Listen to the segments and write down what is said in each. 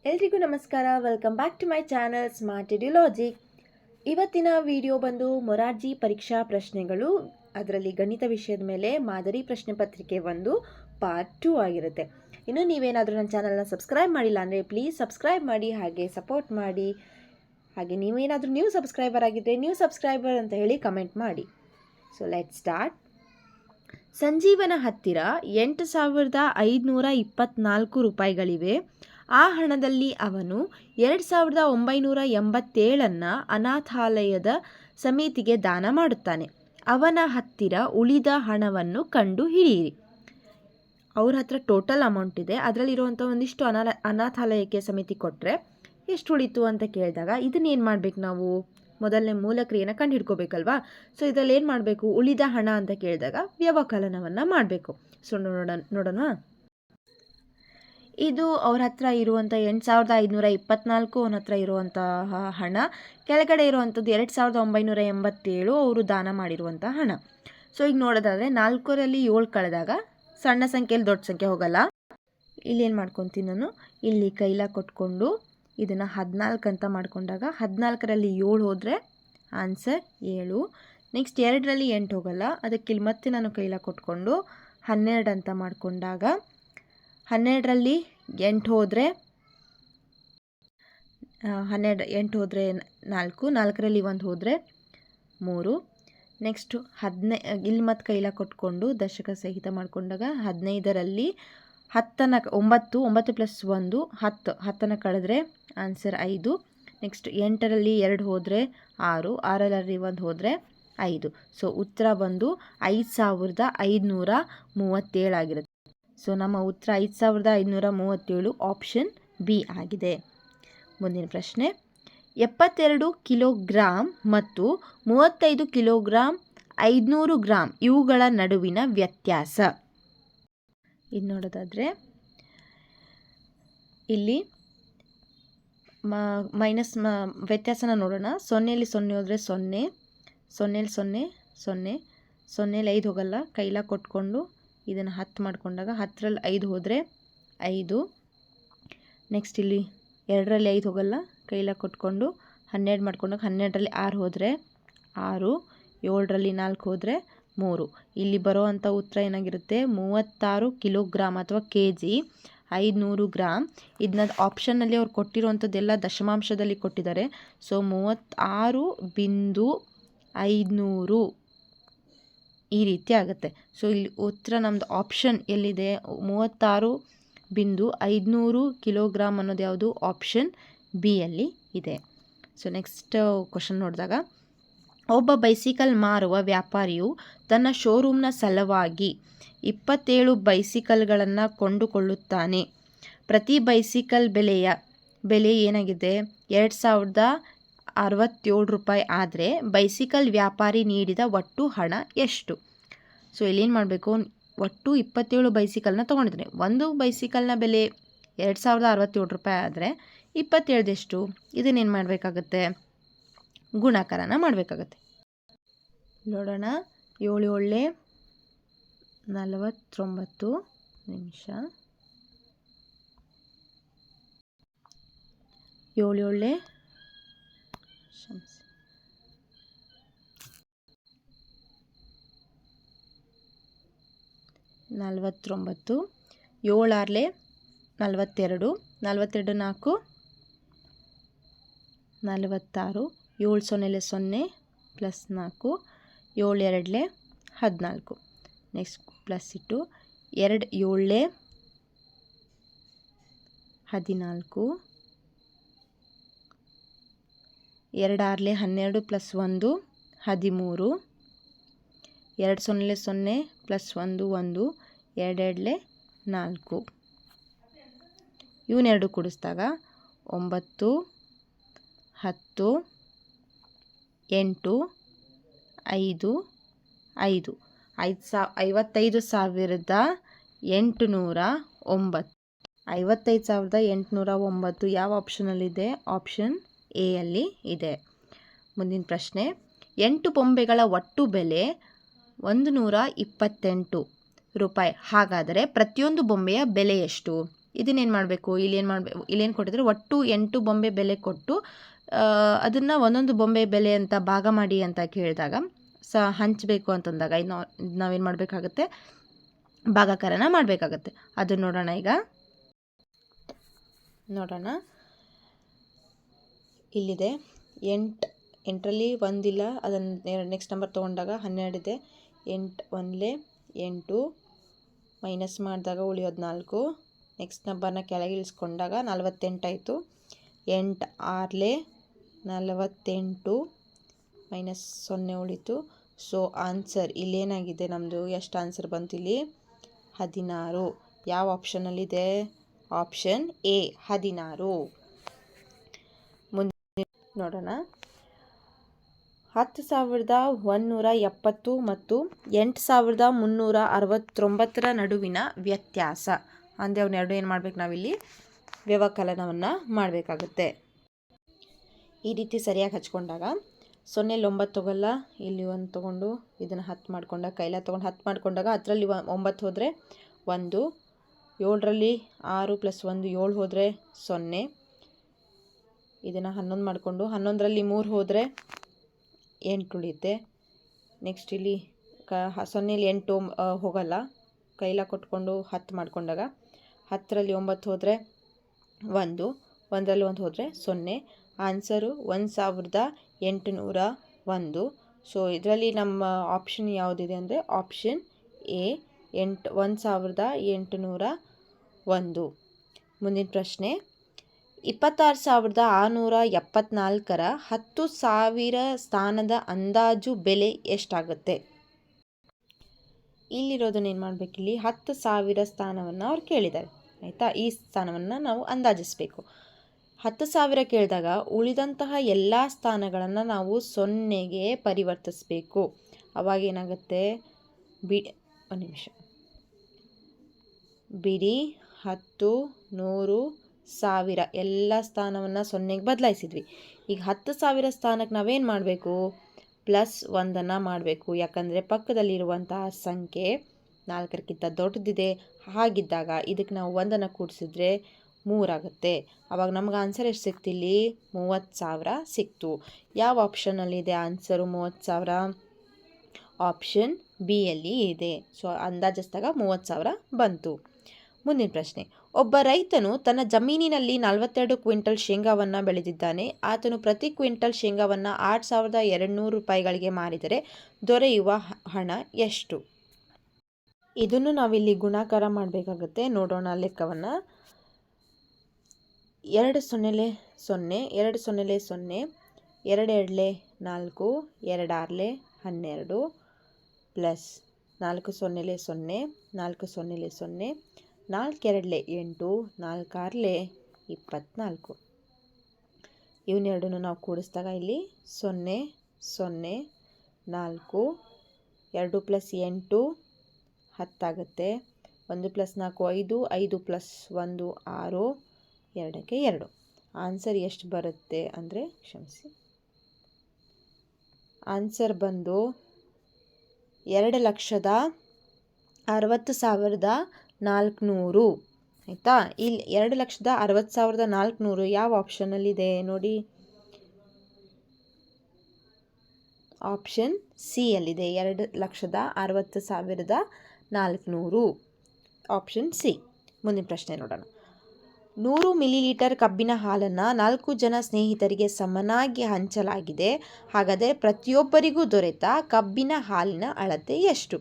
ಎಲ್ರಿಗೂ ನಮಸ್ಕಾರ. Welcome back to my channel smart Edulogic. ಇವತ್ತಿನ ವಿಡಿಯೋ ಬಂದು ಮೊರಾರ್ಜಿ ಪರೀಕ್ಷಾ ಪ್ರಶ್ನೆಗಳು, ಅದರಲ್ಲಿ ಗಣಿತ ವಿಷಯದ ಮೇಲೆ ಮಾದರಿ ಪ್ರಶ್ನೆ ಪತ್ರಿಕೆ ಒಂದು ಪಾರ್ಟ್ 2 ಆಗಿರುತ್ತೆ. ಇನ್ನು ನೀವೇನಾದರೂ ನನ್ನ ಚಾನಲ್ನ ಸಬ್ಸ್ಕ್ರೈಬ್ ಮಾಡಿಲ್ಲ ಅಂದರೆ ಪ್ಲೀಸ್ ಸಬ್ಸ್ಕ್ರೈಬ್ ಮಾಡಿ, ಹಾಗೆ ಸಪೋರ್ಟ್ ಮಾಡಿ. ಹಾಗೆ ನೀವೇನಾದರೂ ನ್ಯೂ ಸಬ್ಸ್ಕ್ರೈಬರ್ ಆಗಿದ್ದರೆ ನ್ಯೂ ಸಬ್ಸ್ಕ್ರೈಬರ್ ಅಂತ ಹೇಳಿ ಕಮೆಂಟ್ ಮಾಡಿ. So let start. ಸಂಜೀವನ ಹತ್ತಿರ 8,524 ರೂಪಾಯಿಗಳಿವೆ. ಆ ಹಣದಲ್ಲಿ ಅವನು 2,987 ಅನಾಥಾಲಯದ ಸಮಿತಿಗೆ ದಾನ ಮಾಡುತ್ತಾನೆ. ಅವನ ಹತ್ತಿರ ಉಳಿದ ಹಣವನ್ನು ಕಂಡು ಹಿಡಿಯಿರಿ. ಅವ್ರ ಹತ್ರ ಟೋಟಲ್ ಅಮೌಂಟ್ ಇದೆ, ಅದರಲ್ಲಿರುವಂಥ ಒಂದಿಷ್ಟು ಅನಾಥಾಲಯಕ್ಕೆ ಸಮಿತಿ ಕೊಟ್ಟರೆ ಎಷ್ಟು ಉಳಿತು ಅಂತ ಕೇಳಿದಾಗ ಇದನ್ನೇನು ಮಾಡಬೇಕು, ನಾವು ಮೊದಲನೇ ಮೂಲ ಕ್ರಿಯೆನ ಕಂಡು ಹಿಡ್ಕೋಬೇಕಲ್ವಾ. ಸೊ ಇದರಲ್ಲಿ ಏನು ಮಾಡಬೇಕು, ಉಳಿದ ಹಣ ಅಂತ ಕೇಳಿದಾಗ ವ್ಯವಕಲನವನ್ನು ಮಾಡಬೇಕು. ಸೊ ನೋಡೋಣ. ಇದು ಅವ್ರ ಹತ್ರ ಇರುವಂಥ 8,524 ಅವನ ಹತ್ರ ಇರುವಂತಹ ಹಣ. ಕೆಳಗಡೆ ಇರುವಂಥದ್ದು 2,987 ಅವರು ದಾನ ಮಾಡಿರುವಂಥ ಹಣ. ಸೊ ಈಗ ನೋಡೋದಾದರೆ 4ರಲ್ಲಿ 7 ಕಳೆದಾಗ ಸಣ್ಣ ಸಂಖ್ಯೆಯಲ್ಲಿ ದೊಡ್ಡ ಸಂಖ್ಯೆ ಹೋಗಲ್ಲ. ಇಲ್ಲಿ ಏನು ಮಾಡ್ಕೊತೀನಿ ನಾನು, ಇಲ್ಲಿ ಕೈಲ ಕೊಟ್ಕೊಂಡು ಇದನ್ನು 14 ಅಂತ ಮಾಡ್ಕೊಂಡಾಗ 14ರಲ್ಲಿ 7 ಹೋದರೆ ಆನ್ಸರ್ 7. ನೆಕ್ಸ್ಟ್ 2ರಲ್ಲಿ 8 ಹೋಗಲ್ಲ, ಅದಕ್ಕೆ ಇಲ್ಲಿ ಮತ್ತೆ ನಾನು ಕೈಲ ಕೊಟ್ಕೊಂಡು 12 ಅಂತ ಮಾಡಿಕೊಂಡಾಗ 12ರಲ್ಲಿ 8 ಹೋದರೆ 4, 4ರಲ್ಲಿ 1 ಹೋದರೆ 3. ನೆಕ್ಸ್ಟು ಇಲ್ಲಿ ಮತ್ತೆ ಕೈಲ ಕೊಟ್ಕೊಂಡು ದಶಕ ಸಹಿತ ಮಾಡಿಕೊಂಡಾಗ 15ರಲ್ಲಿ 9 + 1 10, 10ನ ಕಳೆದ್ರೆ ಆನ್ಸರ್ 5. ನೆಕ್ಸ್ಟ್ 8ರಲ್ಲಿ 2 ಹೋದರೆ 6, 6ರಲ್ಲಿ 1 ಹೋದರೆ 5. ಸೊ ಉತ್ತರ ಬಂದು 5,537 ಆಗಿರುತ್ತೆ. ಸೊ ನಮ್ಮ ಉತ್ತರ 5,537 ಆಪ್ಷನ್ ಬಿ ಆಗಿದೆ. ಮುಂದಿನ ಪ್ರಶ್ನೆ, 72 ಕಿಲೋಗ್ರಾಂ ಮತ್ತು 35 ಕಿಲೋಗ್ರಾಂ 500 ಗ್ರಾಂ ಇವುಗಳ ನಡುವಿನ ವ್ಯತ್ಯಾಸ. ಇದು ನೋಡೋದಾದರೆ ಇಲ್ಲಿ ಮೈನಸ್ ವ್ಯತ್ಯಾಸನ ನೋಡೋಣ. 0ಯಲ್ಲಿ 0 ಹೋದರೆ 0, 0ಯಲ್ಲಿ 0, 0, 0ಯಲ್ಲಿ 5 ಹೋಗಲ್ಲ, ಕೈಲ ಕೊಟ್ಕೊಂಡು ಇದನ್ನು 10 ಮಾಡಿಕೊಂಡಾಗ 10ರಲ್ಲಿ 5 ಹೋದರೆ 5. ನೆಕ್ಸ್ಟ್ ಇಲ್ಲಿ 2ರಲ್ಲಿ 5 ಹೋಗಲ್ಲ, ಕೈಲ ಕೊಟ್ಕೊಂಡು 12 ಮಾಡ್ಕೊಂಡಾಗ 12ರಲ್ಲಿ 6 ಹೋದರೆ 6, 7ರಲ್ಲಿ 4 ಹೋದರೆ 3. ಇಲ್ಲಿ ಬರೋವಂಥ ಉತ್ತರ ಏನಾಗಿರುತ್ತೆ, 36 ಕಿಲೋಗ್ರಾಮ್ ಅಥವಾ kg 500 ಗ್ರಾಮ್. ಇದನ್ನ ಆಪ್ಷನ್ನಲ್ಲಿ ಅವ್ರು ಕೊಟ್ಟಿರುವಂಥದ್ದೆಲ್ಲ ದಶಮಾಂಶದಲ್ಲಿ ಕೊಟ್ಟಿದ್ದಾರೆ. ಸೊ 36.500 ಈ ರೀತಿ ಆಗುತ್ತೆ. ಸೊ ಇಲ್ಲಿ ಉತ್ತರ ನಮ್ಮದು ಆಪ್ಷನ್ ಎಲ್ಲಿದೆ, 36.500 ಕಿಲೋಗ್ರಾಮ್ ಅನ್ನೋದು ಯಾವುದು, ಆಪ್ಷನ್ ಬಿ ಅಲ್ಲಿ ಇದೆ. ಸೊ ನೆಕ್ಸ್ಟ್ ಕ್ವಶನ್ ನೋಡಿದಾಗ, ಒಬ್ಬ ಬೈಸಿಕಲ್ ಮಾರುವ ವ್ಯಾಪಾರಿಯು ತನ್ನ ಶೋರೂಮ್ನ ಸಲುವಾಗಿ 27 ಬೈಸಿಕಲ್ಗಳನ್ನು ಕೊಂಡುಕೊಳ್ಳುತ್ತಾನೆ. ಪ್ರತಿ ಬೈಸಿಕಲ್ ಬೆಲೆ ಏನಾಗಿದೆ, 2,067 ರೂಪಾಯಿ. ಆದರೆ ಬೈಸಿಕಲ್ ವ್ಯಾಪಾರಿ ನೀಡಿದ ಒಟ್ಟು ಹಣ ಎಷ್ಟು? ಸೊ ಇಲ್ಲೇನು ಮಾಡಬೇಕು, ಒಟ್ಟು 27 ಬೈಸಿಕಲ್ನ ತೊಗೊಂಡಿದ್ದಾನೆ. ಒಂದು ಬೈಸಿಕಲ್ನ ಬೆಲೆ 2,067 ರೂಪಾಯಿ ಆದರೆ 27 ಎಷ್ಟು? ಇದನ್ನೇನು ಮಾಡಬೇಕಾಗತ್ತೆ, ಗುಣಾಕಾರನ ಮಾಡಬೇಕಾಗತ್ತೆ. ನೋಡೋಣ. 7 7 49 ನಿಮಿಷ, 7 7 49, 7 6 42, 42 4 46, 7 0 0 ಪ್ಲಸ್ 4, 7 2 14. ನೆಕ್ಸ್ಟ್ ಪ್ಲಸ್ ಇಟ್ಟು 2 7 14, 2 6 12 ಪ್ಲಸ್ 1 13, 2 0 0 ಪ್ಲಸ್ 1 1, 2 2 4. ಇವನ್ನೆರಡು ಕೂಡಿಸಿದಾಗ 9 10 8 5 5 55,809. 55,809 ಯಾವ ಆಪ್ಷನಲ್ಲಿದೆ, ಆಪ್ಷನ್ ಎ ಅಲ್ಲಿ ಇದೆ. ಮುಂದಿನ ಪ್ರಶ್ನೆ, 8 ಬೊಂಬೆಗಳ ಒಟ್ಟು ಬೆಲೆ 128 ರೂಪಾಯಿ. ಹಾಗಾದರೆ ಪ್ರತಿಯೊಂದು ಬೊಂಬೆಯ ಬೆಲೆ ಎಷ್ಟು? ಇದನ್ನೇನು ಮಾಡಬೇಕು, ಇಲ್ಲೇನು ಕೊಟ್ಟಿದ್ರೆ ಒಟ್ಟು 8 ಬೊಂಬೆ ಬೆಲೆ ಕೊಟ್ಟು ಅದನ್ನು ಒಂದೊಂದು ಬೊಂಬೆ ಬೆಲೆ ಅಂತ ಭಾಗ ಮಾಡಿ ಅಂತ ಕೇಳಿದಾಗ ಹಂಚಬೇಕು ಅಂತಂದಾಗ ನಾವೇನು ಮಾಡಬೇಕಾಗತ್ತೆ, ಭಾಗಾಕಾರನ ಮಾಡಬೇಕಾಗತ್ತೆ. ಅದನ್ನು ನೋಡೋಣ. ಈಗ ನೋಡೋಣ, ಇಲ್ಲಿದೆ 8ರಲ್ಲಿ ಒಂದಿಲ್ಲ, ಅದನ್ನು ನೆಕ್ಸ್ಟ್ ನಂಬರ್ ತೊಗೊಂಡಾಗ 12 ಇದೆ. 8 1 8 ಮೈನಸ್ ಮಾಡಿದಾಗ ಉಳಿಯೋದು 4. ನೆಕ್ಸ್ಟ್ ನಂಬರ್ನ ಕೆಳಗೆ ಇಳಿಸ್ಕೊಂಡಾಗ 48 ಆಯಿತು. 8 6 48 ಮೈನಸ್ 0 ಉಳಿತು. ಸೊ ಆನ್ಸರ್ ಇಲ್ಲೇನಾಗಿದೆ ನಮ್ಮದು, ಎಷ್ಟು ಆನ್ಸರ್ ಬಂತು ಇಲ್ಲಿ? 16. ಯಾವ ಆಪ್ಷನಲ್ಲಿದೆ? Option A 16. ಮುಂದೆ ನೋಡೋಣ. 10,170 ಮತ್ತು 8,369 ನಡುವಿನ ವ್ಯತ್ಯಾಸ ಅಂದರೆ ಅವನ್ನೆರಡು ಏನು ಮಾಡ್ಬೇಕು, ನಾವಿಲ್ಲಿ ವ್ಯವಕಲನವನ್ನು ಮಾಡಬೇಕಾಗುತ್ತೆ. ಈ ರೀತಿ ಸರಿಯಾಗಿ ಹಚ್ಕೊಂಡಾಗ 0ಲ್ಲಿ 9 ತೊಗೊಲ್ಲ, ಇಲ್ಲಿ 1 ತೊಗೊಂಡು ಇದನ್ನು 10 ಮಾಡ್ಕೊಂಡಾಗ ಕೈಲ ತೊಗೊಂಡು 10 ಮಾಡ್ಕೊಂಡಾಗ 10ರಲ್ಲಿ 9 ಹೋದರೆ 1, 7ರಲ್ಲಿ 6 + 1 7 ಹೋದರೆ 0. ಇದನ್ನು 11 ಮಾಡಿಕೊಂಡು 11ರಲ್ಲಿ 3 ಹೋದರೆ 8 ಉಳಿಯುತ್ತೆ. ನೆಕ್ಸ್ಟ್ ಇಲ್ಲಿ 0ಲ್ಲಿ 8 ಹೋಗಲ್ಲ, ಕೈಲ ಕೊಟ್ಕೊಂಡು 10 ಮಾಡ್ಕೊಂಡಾಗ 10ರಲ್ಲಿ 9 ಹೋದರೆ 1, 1ರಲ್ಲಿ 1 ಹೋದರೆ 0. ಆನ್ಸರು 1801. ಸೊ ಇದರಲ್ಲಿ ನಮ್ಮ ಆಪ್ಷನ್ ಯಾವುದಿದೆ ಅಂದರೆ ಆಪ್ಷನ್ ಎ 1801. ಮುಂದಿನ ಪ್ರಶ್ನೆ, 26,674ರ 10,000 ಸ್ಥಾನದ ಅಂದಾಜು ಬೆಲೆ ಎಷ್ಟಾಗುತ್ತೆ? ಇಲ್ಲಿರೋದನ್ನ ಏನು ಮಾಡಬೇಕು, ಇಲ್ಲಿ 10,000 ಸ್ಥಾನವನ್ನು ಅವ್ರು ಕೇಳಿದ್ದಾರೆ. ಆಯಿತಾ, ಈ ಸ್ಥಾನವನ್ನು ನಾವು ಅಂದಾಜಿಸಬೇಕು. 10,000 ಕೇಳಿದಾಗ ಉಳಿದಂತಹ ಎಲ್ಲ ಸ್ಥಾನಗಳನ್ನು ನಾವು 0ಗೆ ಪರಿವರ್ತಿಸಬೇಕು. ಅವಾಗ ಏನಾಗುತ್ತೆ, ಒಂದು ನಿಮಿಷ ಬಿಡಿ, 10 100 1000 ಎಲ್ಲ ಸ್ಥಾನವನ್ನು 0ಗೆ ಬದಲಾಯಿಸಿದ್ವಿ. ಈಗ 10,000 ಸ್ಥಾನಕ್ಕೆ ನಾವೇನು ಮಾಡಬೇಕು, +1 ಮಾಡಬೇಕು. ಯಾಕಂದರೆ ಪಕ್ಕದಲ್ಲಿರುವಂತಹ ಸಂಖ್ಯೆ 4ಕ್ಕಿಂತ ದೊಡ್ಡದಿದೆ. ಹಾಗಿದ್ದಾಗ ಇದಕ್ಕೆ ನಾವು 1 ಕೂಡಿಸಿದ್ರೆ 3 ಆಗುತ್ತೆ. ಆವಾಗ ನಮ್ಗೆ ಆನ್ಸರ್ ಎಷ್ಟು ಸಿಕ್ತು, ಇಲ್ಲಿ 30,000 ಸಿಕ್ತು. ಯಾವ ಆಪ್ಷನಲ್ಲಿದೆ ಆನ್ಸರು 30,000? ಆಪ್ಷನ್ ಬಿ ಯಲ್ಲಿ ಇದೆ. ಸೊ ಅಂದಾಜಿಸಿದಾಗ 30,000 ಬಂತು. ಮುಂದಿನ ಪ್ರಶ್ನೆ, ಒಬ್ಬ ರೈತನು ತನ್ನ ಜಮೀನಿನಲ್ಲಿ 42 ಕ್ವಿಂಟಲ್ ಶೇಂಗಾವನ್ನು ಬೆಳೆದಿದ್ದಾನೆ. ಆತನು ಪ್ರತಿ ಕ್ವಿಂಟಲ್ ಶೇಂಗಾವನ್ನು 8,200 ರೂಪಾಯಿಗಳಿಗೆ ಮಾರಿದರೆ ದೊರೆಯುವ ಹಣ ಎಷ್ಟು? ಇದನ್ನು ನಾವಿಲ್ಲಿ ಗುಣಾಕಾರ ಮಾಡಬೇಕಾಗುತ್ತೆ. ನೋಡೋಣ ಲೆಕ್ಕವನ್ನು. 2 0 0, 2 0 0, 2 2 4, 2 6 12 ಪ್ಲಸ್ 4 0 0, 4 0 0, 4 2 8, 4 6 24. ಇವನ್ನೆರಡನ್ನು ನಾವು ಕೂಡಿಸಿದಾಗ ಇಲ್ಲಿ 0 0 4, 2 + 8 10 ಆಗುತ್ತೆ. 1 + 4 5, 5 + 1 6, 2ಕ್ಕೆ 2. ಆನ್ಸರ್ ಎಷ್ಟು ಬರುತ್ತೆ ಅಂದರೆ, ಕ್ಷಮಿಸಿ, ಆನ್ಸರ್ ಬಂದು 2,60,60,400. ಆಯಿತಾ, ಇಲ್ಲಿ 2,60,60,400 ಯಾವ ಆಪ್ಷನಲ್ಲಿದೆ ನೋಡಿ? ಆಪ್ಷನ್ ಸಿ ಯಲ್ಲಿದೆ. 2,60,60,400 ಆಪ್ಷನ್ ಸಿ. ಮುಂದಿನ ಪ್ರಶ್ನೆ ನೋಡೋಣ. 100 ಮಿಲಿಲೀಟರ್ ಕಬ್ಬಿನ ಹಾಲನ್ನು 4 ಜನ ಸ್ನೇಹಿತರಿಗೆ ಸಮನಾಗಿ ಹಂಚಲಾಗಿದೆ. ಹಾಗಾದರೆ ಪ್ರತಿಯೊಬ್ಬರಿಗೂ ದೊರೆತ ಕಬ್ಬಿನ ಹಾಲಿನ ಅಳತೆ ಎಷ್ಟು?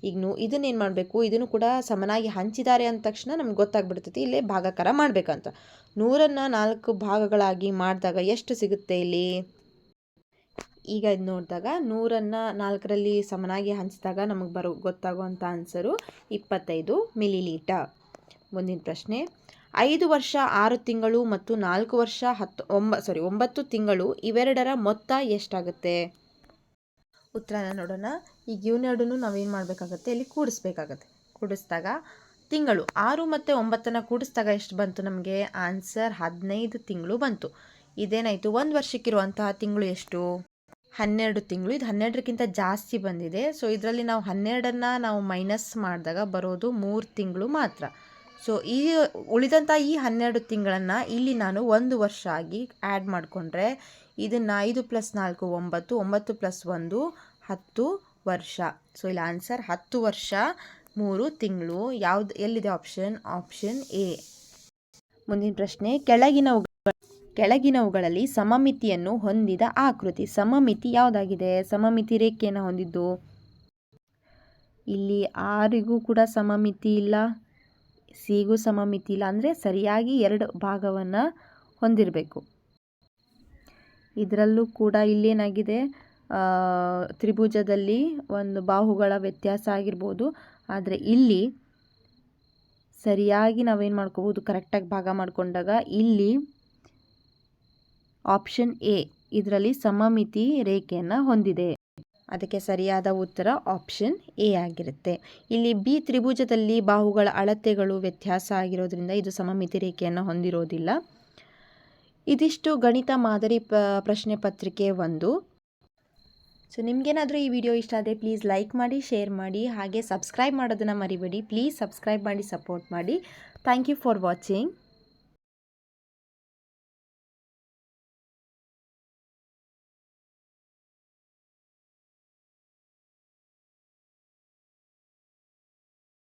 ಈಗ ಇದನ್ನೇನು ಮಾಡಬೇಕು, ಇದನ್ನು ಕೂಡ ಸಮನಾಗಿ ಹಂಚಿದ್ದಾರೆ ಅಂದ ತಕ್ಷಣ ನಮ್ಗೆ ಗೊತ್ತಾಗ್ಬಿಡ್ತೈತಿ ಇಲ್ಲೇ ಭಾಗಾಕಾರ ಮಾಡಬೇಕಂತ. 100ನ್ನು 4 ಭಾಗಗಳಾಗಿ ಮಾಡಿದಾಗ ಎಷ್ಟು ಸಿಗುತ್ತೆ ಇಲ್ಲಿ? ಈಗ ಇದು ನೋಡಿದಾಗ 100ನ್ನು 4ರಲ್ಲಿ ಸಮನಾಗಿ ಹಂಚಿದಾಗ ನಮಗೆ ಗೊತ್ತಾಗುವಂಥ ಆನ್ಸರು 25 ಮಿಲಿಲೀಟರ್. ಮುಂದಿನ ಪ್ರಶ್ನೆ, 5 ವರ್ಷ 6 ತಿಂಗಳು ಮತ್ತು 4 ವರ್ಷ 9 ತಿಂಗಳು ಇವೆರಡರ ಮೊತ್ತ ಎಷ್ಟಾಗುತ್ತೆ? ಉತ್ತರನ ನೋಡೋಣ. ಈಗ ಇವನ್ನೆರಡನ್ನು ನಾವೇನು ಮಾಡಬೇಕಾಗತ್ತೆ, ಇಲ್ಲಿ ಕೂಡಿಸ್ಬೇಕಾಗತ್ತೆ. ಕೂಡಿಸಿದಾಗ ತಿಂಗಳು 6 ಮತ್ತು 9ನ್ನು ಕೂಡಿಸಿದಾಗ ಎಷ್ಟು ಬಂತು ನಮಗೆ? ಆನ್ಸರ್ 15 ತಿಂಗಳು ಬಂತು. ಇದೇನಾಯಿತು, 1 ವರ್ಷಕ್ಕಿರುವಂತಹ ತಿಂಗಳು ಎಷ್ಟು? 12 ತಿಂಗಳು. ಇದು 12ಕ್ಕಿಂತ ಜಾಸ್ತಿ ಬಂದಿದೆ. ಸೊ ಇದರಲ್ಲಿ ನಾವು 12ನ್ನು ನಾವು ಮೈನಸ್ ಮಾಡಿದಾಗ ಬರೋದು 3 ತಿಂಗಳು ಮಾತ್ರ. ಸೊ ಈ ಉಳಿದಂಥ ಈ 12 ತಿಂಗಳನ್ನು ಇಲ್ಲಿ ನಾನು 1 ವರ್ಷ ಆಗಿ ಆ್ಯಡ್ ಮಾಡಿಕೊಂಡ್ರೆ ಇದನ್ನು 5 + 4 9, 9 + 1 10 ವರ್ಷ. ಸೊ ಇಲ್ಲಿ ಆನ್ಸರ್ 10 ವರ್ಷ 3 ತಿಂಗಳು. ಯಾವ್ದು ಎಲ್ಲಿದೆ ಆಪ್ಷನ್ ಎ. ಮುಂದಿನ ಪ್ರಶ್ನೆ, ಕೆಳಗಿನವುಗಳಲ್ಲಿ ಸಮಮಿತಿಯನ್ನು ಹೊಂದಿದ ಆಕೃತಿ. ಸಮಮಿತಿ ಯಾವುದಾಗಿದೆ? ಸಮಮಿತಿ ರೇಖೆಯನ್ನು ಹೊಂದಿದ್ದು ಇಲ್ಲಿ ಆರಿಗೂ ಕೂಡ ಸಮಮಿತಿ ಇಲ್ಲ, ಸಿಗೂ ಸಮಮಿತಿ ಇಲ್ಲ. ಅಂದರೆ ಸರಿಯಾಗಿ 2 ಭಾಗವನ್ನು ಹೊಂದಿರಬೇಕು. ಇದರಲ್ಲೂ ಕೂಡ ಇಲ್ಲೇನಾಗಿದೆ, ತ್ರಿಭುಜದಲ್ಲಿ ಒಂದು ಬಾಹುಗಳ ವ್ಯತ್ಯಾಸ ಆಗಿರ್ಬೋದು. ಆದರೆ ಇಲ್ಲಿ ಸರಿಯಾಗಿ ನಾವೇನು ಮಾಡ್ಕೋಬೋದು, ಕರೆಕ್ಟಾಗಿ ಭಾಗ ಮಾಡಿಕೊಂಡಾಗ ಇಲ್ಲಿ ಆಪ್ಷನ್ ಎ ಇದರಲ್ಲಿ ಸಮಮಿತಿ ರೇಖೆಯನ್ನು ಹೊಂದಿದೆ. ಅದಕ್ಕೆ ಸರಿಯಾದ ಉತ್ತರ ಆಪ್ಷನ್ ಎ ಆಗಿರುತ್ತೆ. ಇಲ್ಲಿ ಬಿ ತ್ರಿಭುಜದಲ್ಲಿ ಬಾಹುಗಳ ಅಳತೆಗಳು ವ್ಯತ್ಯಾಸ ಆಗಿರೋದ್ರಿಂದ ಇದು ಸಮಮಿತಿ ರೇಖೆಯನ್ನು ಹೊಂದಿರೋದಿಲ್ಲ. ಇದಿಷ್ಟು ಗಣಿತ ಮಾದರಿ ಪ್ರಶ್ನೆ ಪತ್ರಿಕೆ 1. ಸೊ ನಿಮಗೇನಾದರೂ ಈ ವಿಡಿಯೋ ಇಷ್ಟ ಆದರೆ ಪ್ಲೀಸ್ ಲೈಕ್ ಮಾಡಿ, ಶೇರ್ ಮಾಡಿ, ಹಾಗೆ ಸಬ್ಸ್ಕ್ರೈಬ್ ಮಾಡೋದನ್ನು ಮರಿಬೇಡಿ. ಪ್ಲೀಸ್ ಸಬ್ಸ್ಕ್ರೈಬ್ ಮಾಡಿ, ಸಪೋರ್ಟ್ ಮಾಡಿ. Thank you for watching.